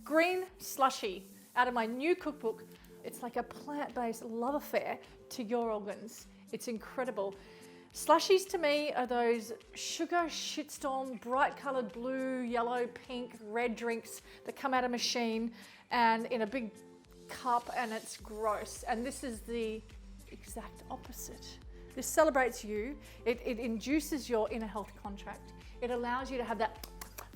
green slushy out of my new cookbook. It's like a plant-based love affair to your organs. It's incredible. Slushies to me are those sugar shitstorm, bright colored blue, yellow, pink, red drinks that come out of a machine and in a big cup, and it's gross. And this is the exact opposite. This celebrates you. It induces your inner health contract. It allows you to have that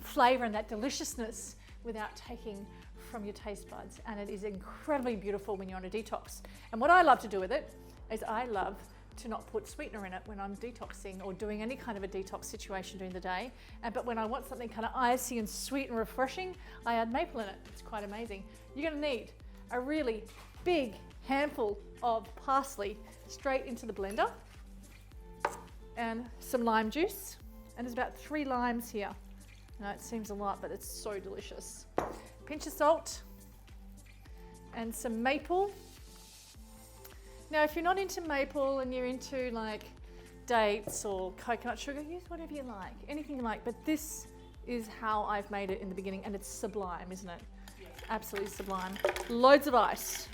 flavor and that deliciousness without taking from your taste buds. And it is incredibly beautiful when you're on a detox. And what I love to do with it is I love to not put sweetener in it when I'm detoxing or doing any kind of a detox situation during the day. But when I want something kind of icy and sweet and refreshing, I add maple in it. It's quite amazing. You're gonna need a really big handful of parsley straight into the blender and some lime juice. And there's about 3 limes here. Now it seems a lot, but it's so delicious. Pinch of salt and some maple. Now, if you're not into maple and you're into like dates or coconut sugar, use whatever you like, anything you like. But this is how I've made it in the beginning, and it's sublime, isn't it? Yeah. Absolutely sublime. Loads of ice.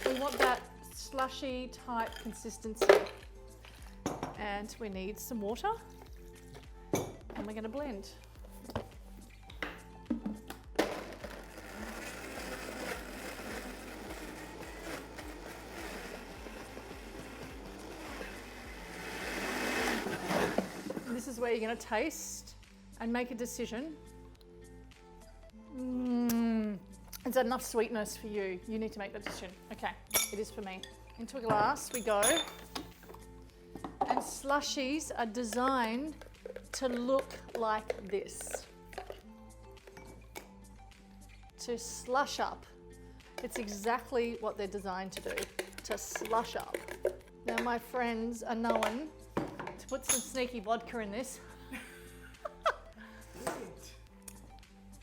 We want that slushy type consistency. And we need some water, and we're going to blend. This is where you're going to taste and make a decision. Is that enough sweetness for you? You need to make that decision. Okay, it is for me. Into a glass we go. And slushies are designed to look like this. To slush up. It's exactly what they're designed to do, to slush up. Now my friends are known to put some sneaky vodka in this.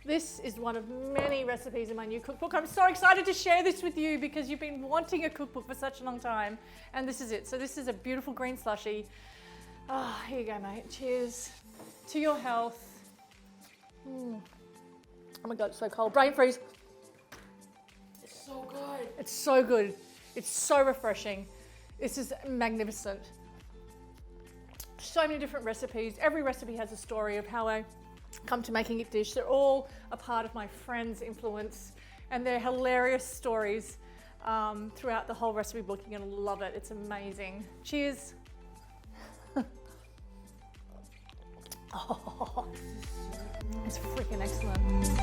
This is one of many recipes in my new cookbook. I'm so excited to share this with you because you've been wanting a cookbook for such a long time. And this is it. So this is a beautiful green slushy. Oh, here you go, mate. Cheers to your health. Oh my God, it's so cold. Brain freeze. It's so good. It's so good. It's so refreshing. This is magnificent. So many different recipes. Every recipe has a story of how I come to making each dish. They're all a part of my friends' influence, and they're hilarious stories throughout the whole recipe book. You're gonna love it. It's amazing. Cheers. Oh, it's freaking excellent.